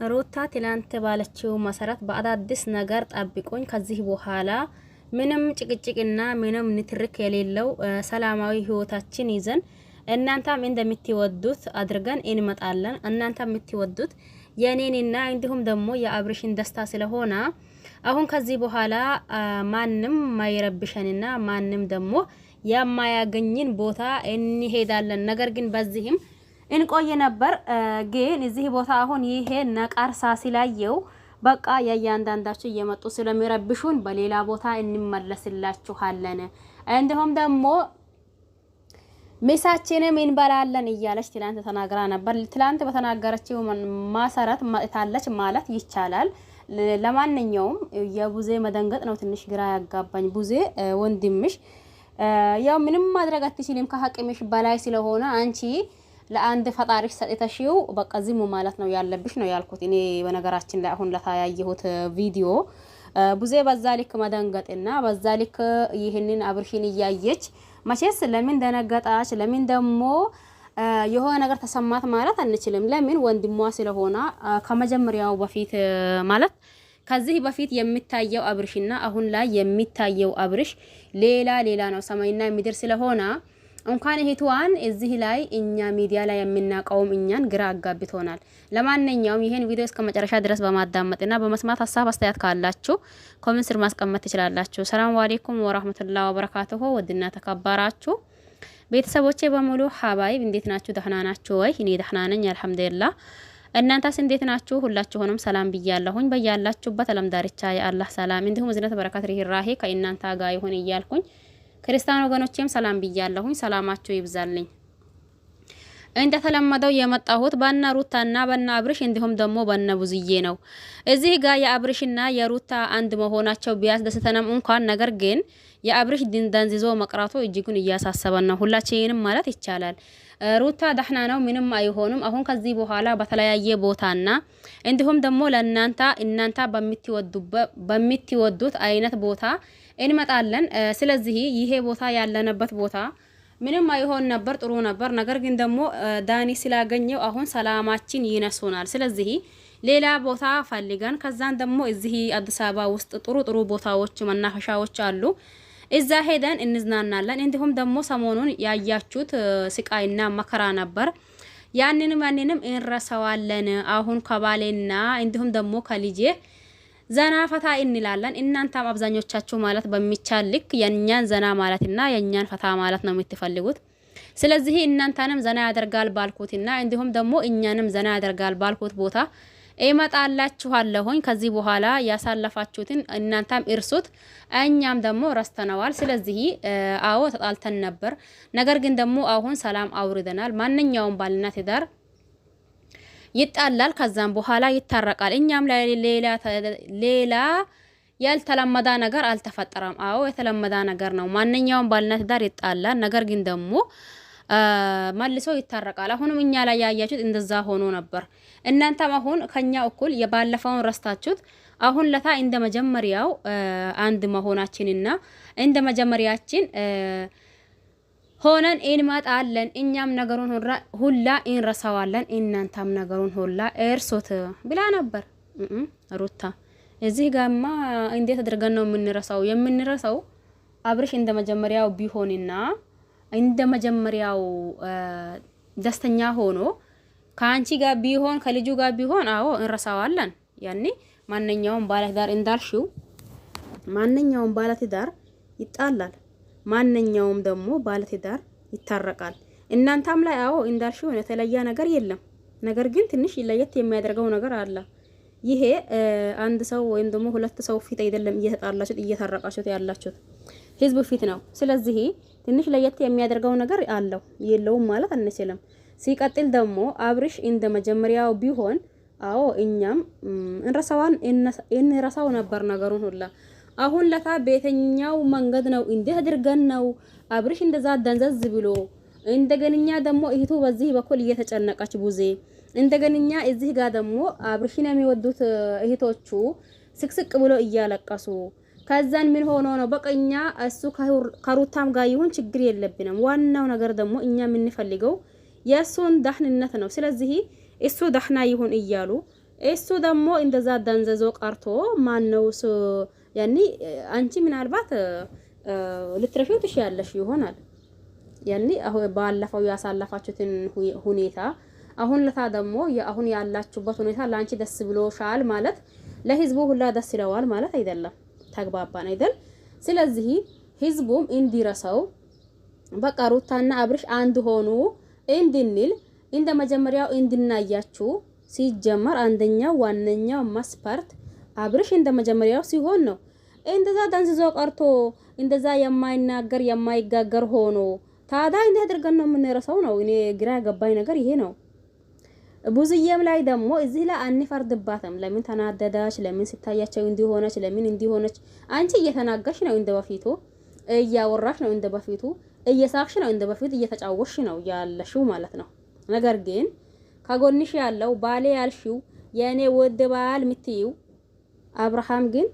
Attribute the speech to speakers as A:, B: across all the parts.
A: ሩታ ትላንት ባለችው መሰረት በአዳዲስ ነገር ጠብቆኝ ከዚህ በኋላ ምንም ጭቅጭቅና ምንም ንትርክ የሌለው ሰላማዊ ህይወታችን ይዘን እናንተም እንደምትወዱት አድርገን እንመጣለን። እናንተም የምትወዱት የኔንና እንዲሁም ደግሞ የአብርሽን ደስታ ስለሆነ አሁን ከዚህ በኋላ ማንም ማይረብሸንና ማንም ደግሞ የማያገኝን ቦታ እንሄዳለን። ነገር ግን በዚህም እንቆይ ነበር። ግን እዚህ ቦታ አሁን ይሄ ነቃርሳ ሲላየው በቃ የእያንዳንዳችሁ እየመጡ ስለሚረብሹን በሌላ ቦታ እንመለስላችኋለን፣ እንዲሁም ደግሞ ምሳችንም እንበላለን እያለች ትላንት ተናግራ ነበር። ትላንት በተናገረችው መሰረት መጥታለች ማለት ይቻላል። ለማንኛውም የቡዜ መደንገጥ ነው ትንሽ ግራ ያጋባኝ። ቡዜ ወንድምሽ ያው ምንም ማድረግ አትችልም ከሀቅምሽ በላይ ስለሆነ አንቺ ለአንድ ፈጣሪሽ ሰጥተሽው በቃ ዝም ማለት ነው ያለብሽ ነው ያልኩት እኔ። በነገራችን ላይ አሁን ለታያየሁት ቪዲዮ ቡዜ በዛ ልክ መደንገጥና በዛ ልክ ይሄንን አብርሽን እያየች መቼስ ለምን ደነገጣች ለምን ደግሞ የሆነ ነገር ተሰማት ማለት አንችልም። ለምን ወንድሟ ስለሆነ ከመጀመሪያው በፊት ማለት ከዚህ በፊት የሚታየው አብርሽና አሁን ላይ የሚታየው አብርሽ ሌላ ነው፣ ሰማይና ምድር ስለሆነ እንኳን እህቷን እዚህ ላይ እኛ ሚዲያ ላይ የምናቀውም እኛን ግራ አጋብቶናል። ለማንኛውም ይሄን ቪዲዮ እስከ መጨረሻ ድረስ በማዳመጥና በመስማት ሀሳብ አስተያየት ካላችሁ ኮሜንት ስር ማስቀመጥ ትችላላችሁ። ሰላም አለይኩም ወራህመቱላሂ ወበረካቱሁ። ወድና ተከበራችሁ ቤተሰቦቼ በሙሉ ሀባይብ እንዴት ናችሁ? ደህና ናችሁ ወይ? እኔ ደህና ነኝ አልሐምዱሊላህ። እናንተስ እንዴት ናችሁ? ሁላችሁንም ሰላም ብያለሁኝ። በያላችሁበት ዓለም ዳርቻ የአላህ ሰላም እንዲሁም እዝነት በረከት ርህራሄ ከእናንተ ጋር ይሁን እያልኩኝ ክርስቲያን ወገኖቼም ሰላም ብያለሁኝ። ሰላማችሁ ይብዛልኝ። እንደተለመደው የመጣሁት በእነ ሩታና በእነ አብርሽ እንዲሁም ደግሞ በእነ ቡዝዬ ነው። እዚህ ጋር የአብርሽና የሩታ አንድ መሆናቸው ቢያስደስተንም እንኳን ነገር ግን የአብርሽ ደንዝዞ መቅራቱ እጅጉን እያሳሰበን ነው ሁላችንም ማለት ይቻላል። ሩታ ደህና ነው ምንም አይሆንም። አሁን ከዚህ በኋላ በተለያየ ቦታና እንዲሁም ደግሞ እናንተ በምትወዱት አይነት ቦታ እንመጣለን። ስለዚህ ይሄ ቦታ ያለነበት ቦታ ምንም አይሆን ነበር፣ ጥሩ ነበር። ነገር ግን ደግሞ ዳኒ ስላገኘው አሁን ሰላማችን ይነሱናል። ስለዚህ ሌላ ቦታ ፈልገን ከዛን ደግሞ እዚህ አዲስ አበባ ውስጥ ጥሩ ቦታዎች መናፈሻዎች አሉ፣ እዛ ሄደን እንዝናናለን። እንዲሁም ደግሞ ሰሞኑን ያያችሁት ስቃይና መከራ ነበር፣ ያንንም እንረሳዋለን። አሁን ከባሌና እንዲሁም ደግሞ ከልጄ ዘና ፈታ እንላለን። እናንተም አብዛኞቻችሁ ማለት በሚቻል ልክ የኛን ዘና ማለትና የኛን ፈታ ማለት ነው የምትፈልጉት። ስለዚህ እናንተንም ዘና ያደርጋል ባልኩትና እንዲሁም ደግሞ እኛንም ዘና ያደርጋል ባልኩት ቦታ እመጣላችኋለሁኝ። ከዚህ በኋላ ያሳለፋችሁትን እናንተም እርሱት፣ እኛም ደግሞ ረስተነዋል። ስለዚህ አዎ ተጣልተን ነበር፣ ነገር ግን ደግሞ አሁን ሰላም አውርደናል። ማንኛውም ባልና ትዳር ይጣላል፣ ከዛም በኋላ ይታረቃል። እኛም ላይ ሌላ ያልተለመደ ነገር አልተፈጠረም። አዎ የተለመደ ነገር ነው። ማንኛውም ባልና ትዳር ይጣላል፣ ነገር ግን ደግሞ መልሶ ይታረቃል። አሁንም እኛ ላይ ያያችሁት እንደዛ ሆኖ ነበር። እናንተም አሁን ከኛ እኩል የባለፈውን ረስታችሁት አሁን ለታ እንደ መጀመሪያው አንድ መሆናችንና እንደ መጀመሪያችን ሆነን እንመጣለን። እኛም ነገሩን ሁላ እንረሳዋለን፣ እናንተም ነገሩን ሁላ እርሶት ብላ ነበር ሩታ። እዚህ ጋማ እንዴት አድርገን ነው የምንረሳው? የምንረሳው አብርሽ እንደ መጀመሪያው ቢሆንና እንደ መጀመሪያው ደስተኛ ሆኖ ከአንቺ ጋር ቢሆን ከልጁ ጋር ቢሆን አዎ እንረሳዋለን። ያኔ ማንኛውም ባለትዳር እንዳልሽው ማንኛውም ባለትዳር ይጣላል፣ ማንኛውም ደግሞ ባለትዳር ይታረቃል። እናንተም ላይ አዎ እንዳልሽው የተለየ ነገር የለም። ነገር ግን ትንሽ ለየት የሚያደርገው ነገር አለ። ይሄ አንድ ሰው ወይም ደግሞ ሁለት ሰው ፊት አይደለም እየተጣላችሁት እየታረቃችሁት ያላችሁት ህዝብ ፊት ነው። ስለዚህ ትንሽ ለየት የሚያደርገው ነገር አለው፣ የለውም ማለት አንችልም። ሲቀጥል ደግሞ አብርሽ እንደ መጀመሪያው ቢሆን አዎ እኛም እንረሳው ነበር ነገሩን ሁላ። አሁን ለታ ቤተኛው መንገድ ነው እንዴ አድርገን ነው አብርሽ እንደዛ ደንዘዝ ብሎ እንደገንኛ ደግሞ እህቱ በዚህ በኩል እየተጨነቀች ቡዜ እንደገንኛ እዚህ ጋር ደግሞ አብርሽን የሚወዱት እህቶቹ ስቅስቅ ብሎ እያለቀሱ ከዛን ምን ሆኖ ነው በቀኛ እሱ ከሩታም ጋር ይሁን ችግር የለብንም። ዋናው ነገር ደግሞ እኛ የምንፈልገው የሱን ደህንነት ነው። ስለዚህ እሱ ደህና ይሁን እያሉ እሱ ደግሞ እንደዛ ደንዘዞ ቀርቶ ማነው ያኒ አንቺ ምናልባት ልትረሺው ትችያለሽ ይሆናል። ያኒ አሁን ባለፈው ያሳለፋችሁትን ሁኔታ አሁን ለታ ደግሞ አሁን ያላችሁበት ሁኔታ ላንቺ ደስ ብሎሻል ማለት ለህዝቡ ሁላ ደስ ይለዋል ማለት አይደለም። ተግባባን አይደል? ስለዚህ ህዝቡም እንዲረሳው በቃ ሩታና አብርሽ አንድ ሆኑ እንድንል እንደ መጀመሪያው እንድናያችሁ ሲጀመር አንደኛው ዋነኛው መስፈርት አብርሽ እንደ መጀመሪያው ሲሆን ነው። እንደዛ ደንዝዞ ቀርቶ እንደዛ የማይናገር የማይጋገር ሆኖ ታዲያ እንዴት አድርገን ነው የምንረሳው ነው? እኔ ግራ ያገባኝ ነገር ይሄ ነው። ብዙዬም ላይ ደግሞ እዚህ ላይ አንፈርድባትም። ለምን ተናደዳች? ለምን ሲታያቸው እንዲሆነች? ለምን እንዲሆነች? አንቺ እየተናገርሽ ነው እንደ በፊቱ፣ እያወራሽ ነው እንደ በፊቱ፣ እየሳቅሽ ነው እንደ በፊቱ፣ እየተጫወሽ ነው ያለሽው ማለት ነው። ነገር ግን ከጎንሽ ያለው ባሌ ያልሽው የኔ ወድ ባል ምትይው አብርሃም ግን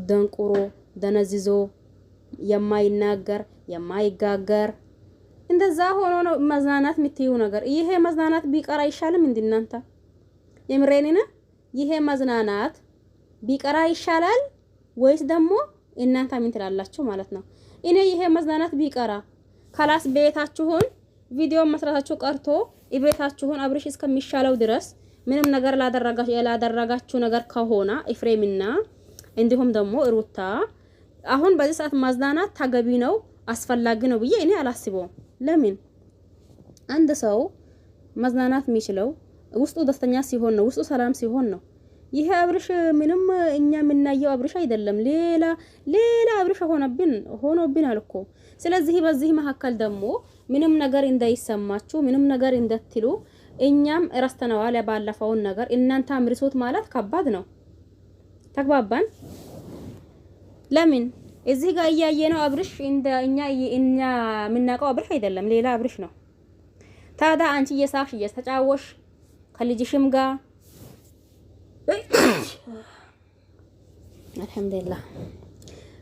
A: ደንቁሮ ደነዝዞ የማይናገር የማይጋገር እንደዛ ሆኖ ነው መዝናናት ምትይው ነገር። ይሄ መዝናናት ቢቀራ ይሻልም እንድናንተ የምሬኔና ይሄ መዝናናት ቢቀራ ይሻላል ወይስ ደግሞ እናንተ ምን ትላላችሁ ማለት ነው? እኔ ይሄ መዝናናት ቢቀራ ካላስ ቤታችሁን ቪዲዮ መስራታችሁ ቀርቶ ኢቤታችሁን አብርሽ እስከሚሻለው ድረስ ምንም ነገር ላደረጋችሁ ነገር ከሆነ ኤፍሬምና እንዲሁም ደግሞ ሩታ አሁን በዚህ ሰዓት ማዝናናት ተገቢ ነው አስፈላጊ ነው ብዬ እኔ አላስበውም። ለምን አንድ ሰው ማዝናናት የሚችለው ውስጡ ደስተኛ ሲሆን ነው፣ ውስጡ ሰላም ሲሆን ነው። ይሄ አብርሽ ምንም እኛ የምናየው አብርሽ አይደለም፣ ሌላ አብርሽ ሆኖብን አልኮ። ስለዚህ በዚህ መካከል ደግሞ ምንም ነገር እንዳይሰማችሁ ምንም ነገር እንደትሉ እኛም ረስተነዋል ያባለፈውን ነገር። እናንተ አምርሶት ማለት ከባድ ነው። ተግባባን? ለምን እዚህ ጋር እያየነው አብርሽ እንደ እኛ የምናውቀው አብርሽ አይደለም፣ ሌላ አብርሽ ነው። ታዲያ አንቺ እየሳቅሽ እየተጫወሽ ከልጅሽም ጋር አልሐምዱሊላህ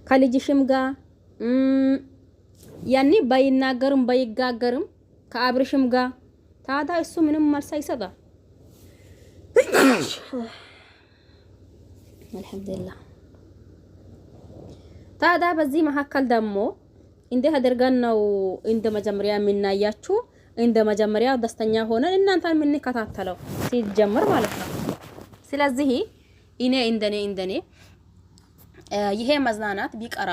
A: ከልጅሽም ጋር ያኔ ባይናገርም ባይጋገርም ከአብርሽም ጋር ታዲያ እሱ ምንም መልስ አይሰጣም። አልሐምዱሊላህ ታዲያ በዚህ መካከል ደግሞ እንዴት አድርገን ነው እንደ መጀመሪያ የምናያችሁ እንደ መጀመሪያ ደስተኛ ሆነን እናንተን የምንከታተለው ሲጀምር ማለት ነው። ስለዚህ እኔ እንደኔ ይሄ መዝናናት ቢቀራ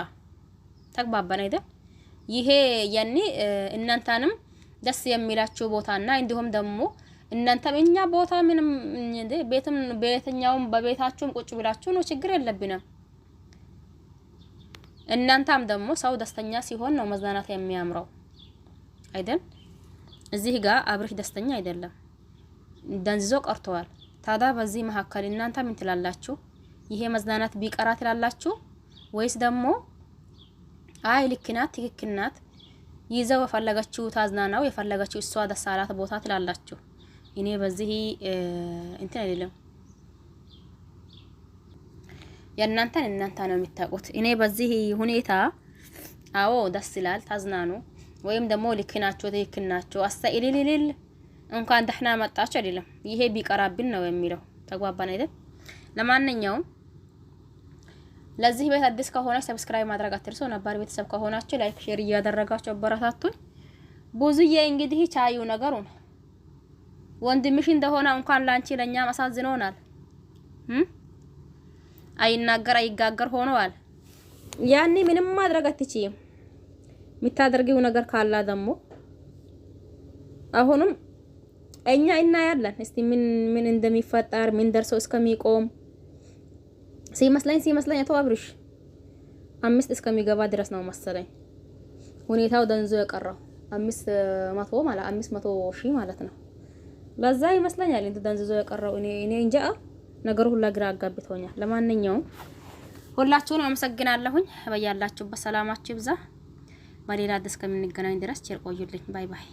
A: ተግባባን አይደል? ይሄ ያኔ እናንተንም ደስ የሚላችሁ ቦታና እንዲሁም ደግሞ እናንተም እኛ ቦታ ምንም ቤተኛውም በቤታችሁም ቁጭ ብላችሁ ነው ችግር የለብንም። እናንተም ደግሞ ሰው ደስተኛ ሲሆን ነው መዝናናት የሚያምረው አይደል? እዚህ ጋር አብርሽ ደስተኛ አይደለም፣ ደንዝዞ ቀርተዋል። ታዲያ በዚህ መካከል እናንተ ምን ትላላችሁ? ይሄ መዝናናት ቢቀራ ትላላችሁ ወይስ ደግሞ አይ ልክናት ትክክልናት ይዘው የፈለገችው ታዝናናው የፈለገችው እሷ ደስ አላት ቦታ ትላላችሁ? እኔ በዚህ እንትን አይደለም የእናንተን እናንተ ነው የምታውቁት። እኔ በዚህ ሁኔታ አዎ ደስ ይላል ታዝናኑ ወይም ደግሞ ልክናችሁ ትክክልናችሁ አስተኢሊሊል እንኳን ደህና መጣችሁ አይደለም። ይሄ ቢቀራብን ነው የሚለው ተግባባን አይደል? ለማንኛውም ለዚህ ቤት አዲስ ከሆነ ሰብስክራይብ ማድረግ አትርሱ። ነባር ቤተሰብ ከሆናችሁ ላይክ ሼር እያደረጋችሁ አበረታቱኝ። ብዙዬ እንግዲህ ቻዩ ነገሩን ወንድምሽ እንደሆነ እንኳን ላንቺ ለኛ ማሳዝኖናል። አይናገር አይጋገር ሆነዋል። ያኔ ምንም ማድረግ አትችይም። የምታደርጊው ነገር ካላ ደግሞ አሁንም እኛ እናያለን። እስቲ ምን እንደሚፈጠር ምን ደርሶ እስከሚቆም ሲመስለኝ አቶ አብርሽ 5 እስከሚገባ ድረስ ነው መሰለኝ ሁኔታው ደንዞ የቀረው 500 ማለት 500,000 ማለት ነው። ለዛ ይመስለኛል እንት ደንዞ የቀረው እኔ እንጃ ነገሩ ሁላ ግራ አጋብቶኛል። ለማንኛውም ሁላችሁንም አመሰግናለሁኝ። በያላችሁበት ሰላማችሁ ይብዛ። በሌላ አዲስ ከምንገናኝ ድረስ ቸር ቆዩልኝ። ባይ ባይ።